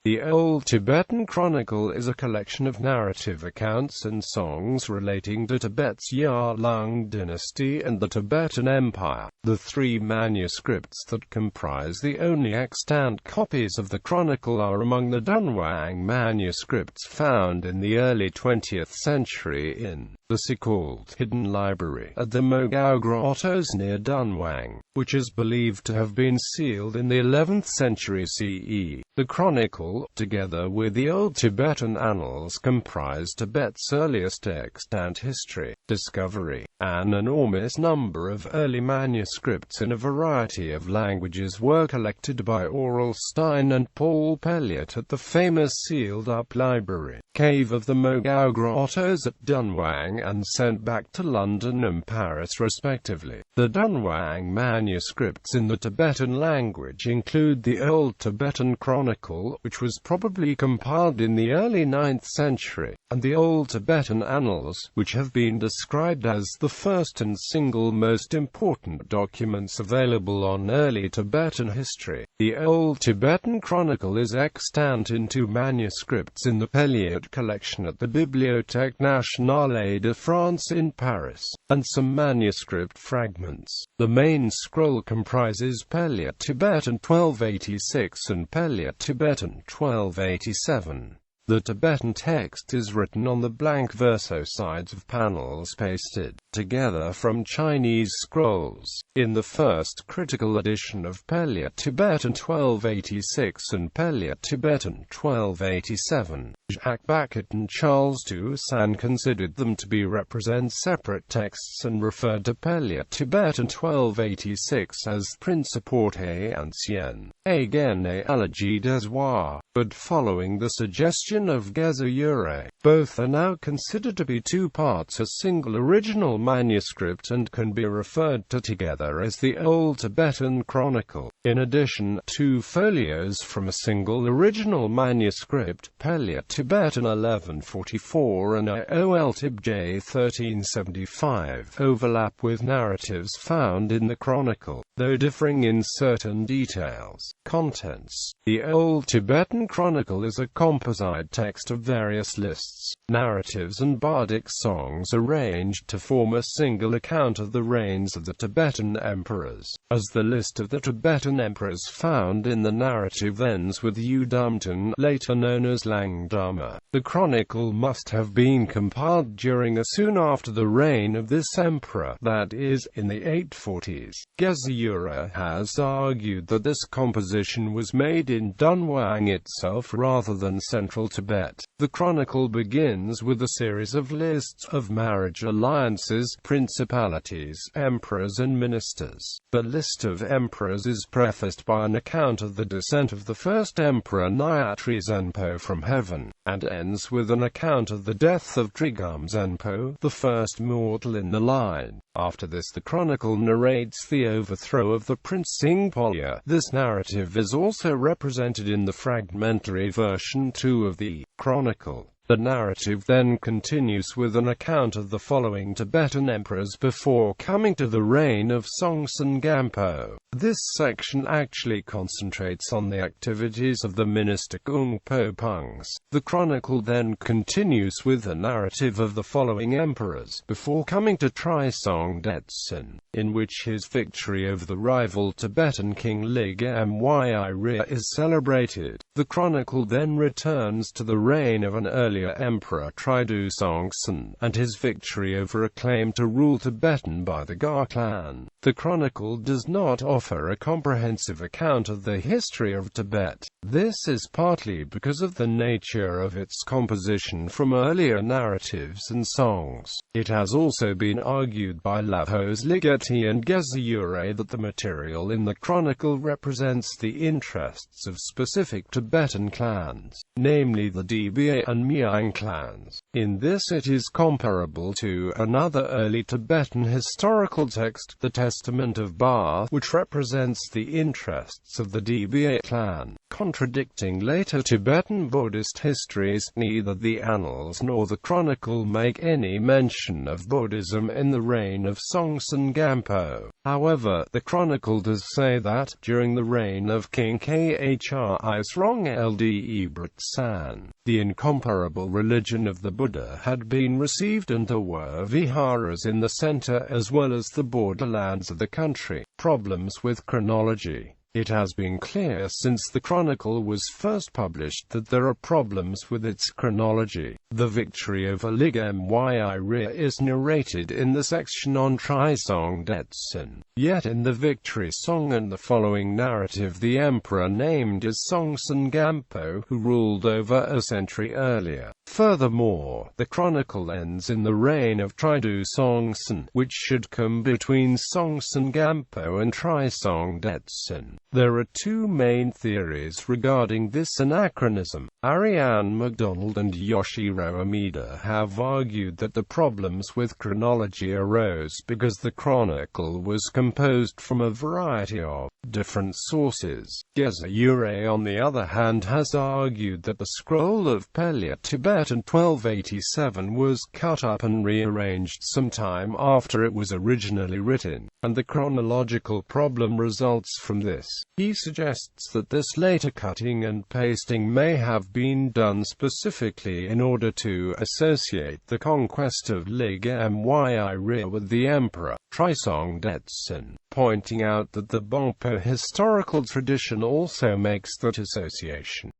The Old Tibetan Chronicle is a collection of narrative accounts and songs relating to Tibet's Yarlung dynasty and the Tibetan Empire. The three manuscripts that comprise the only extant copies of the Chronicle are among the Dunhuang Manuscripts found in the early 20th century in the so-called Hidden Library at the Mogao Grottoes near Dunhuang, which is believed to have been sealed in the 11th century CE. The Chronicle, together with the Old Tibetan Annals, comprise Tibet's earliest extant history. Discovery. An enormous number of early manuscripts in a variety of languages were collected by Orelstein and Paul Pelliot at the famous sealed-up library cave of the Mogao Grottoes at Dunhuang and sent back to London and Paris respectively. The Dunhuang manuscripts in the Tibetan language include the Old Tibetan Chronicle, which was probably compiled in the early 9th century, and the Old Tibetan Annals, which have been described as the first and single most important documents available on early Tibetan history. The Old Tibetan Chronicle is extant in two manuscripts in the Pelliot collection at the Bibliothèque Nationale de France in Paris, and some manuscript fragments. The main scroll comprises Pelliot Tibetan 1286 and Pelliot Tibetan 1287. The Tibetan text is written on the blank verso sides of panels pasted together from Chinese scrolls. In the first critical edition of Pelliot Tibetan 1286 and Pelliot Tibetan 1287, Jacques Baquet and Charles Toussaint considered them to represent separate texts and referred to Pelliot Tibetan 1286 as Principauté ancien, again a Généalogie des Rois, but following the suggestion of Gezayure, both are now considered to be two parts a single original manuscript and can be referred to together as the Old Tibetan Chronicle. In addition, two folios from a single original manuscript, Pelliot Tibetan 1144 and Old Tibetan 1375, overlap with narratives found in the Chronicle, though differing in certain details. Contents. The Old Tibetan Chronicle is a composite text of various lists, narratives and bardic songs arranged to form a single account of the reigns of the Tibetan emperors. As the list of the Tibetan emperors found in the narrative ends with Udumtan, later known as Langdama, the Chronicle must have been compiled during or soon after the reign of this emperor, that is, in the 840s. Gezayure has argued that this composition was made in Dunhuang itself rather than central Tibet. The Chronicle begins with a series of lists of marriage alliances, principalities, emperors and ministers. The list of emperors is prefaced by an account of the descent of the first emperor Nyatri Zenpo from heaven, and ends with an account of the death of Trigum Zenpo, the first mortal in the line. After this, the Chronicle narrates the overthrow of the Prince Singpolya. This narrative is also represented in the fragmentary version 2 of the Chronicle. The narrative then continues with an account of the following Tibetan emperors before coming to the reign of Songtsen Gampo. This section actually concentrates on the activities of the minister Gungpo Pungs. The Chronicle then continues with a narrative of the following emperors before coming to Trisong Detsen, in which his victory over the rival Tibetan king Ligam Yire is celebrated. The Chronicle then returns to the reign of an earlier emperor Tridu Songtsen, and his victory over a claim to rule Tibetan by the Gar clan. The Chronicle does not offer a comprehensive account of the history of Tibet. This is partly because of the nature of its composition from earlier narratives and songs. It has also been argued by Lavos Ligeti and Gezayure that the material in the Chronicle represents the interests of specific Tibetan clans, namely the Dba and Liang clans. In this it is comparable to another early Tibetan historical text, the Testament of Ba, which represents the interests of the Dbe clan. Contradicting later Tibetan Buddhist histories, neither the Annals nor the Chronicle make any mention of Buddhism in the reign of Songtsen Gampo. However, the Chronicle does say that, during the reign of King Khrisrong Ld. the incomparable religion of the Buddha had been received, and there were viharas in the center as well as the borderlands of the country. Problems with chronology. It has been clear since the Chronicle was first published that there are problems with its chronology. The victory over Ligam Yire is narrated in the section on Trisong Detsen. Yet in the victory song and the following narrative, the emperor named is Songtsen Gampo, who ruled over a century earlier. Furthermore, the Chronicle ends in the reign of Tridu Songtsen, which should come between Songtsen Gampo and Trisong Detsen. There are two main theories regarding this anachronism. Ariane MacDonald and Yoshiro Amida have argued that the problems with chronology arose because the Chronicle was composed from a variety of different sources. Geza Ure, on the other hand, has argued that the scroll of Pelya Tibet in 1287 was cut up and rearranged sometime after it was originally written, and the chronological problem results from this. He suggests that this later cutting and pasting may have been done specifically in order to associate the conquest of Ligam Yire with the emperor, Trisong Detsen, pointing out that the Bonpo historical tradition also makes that association.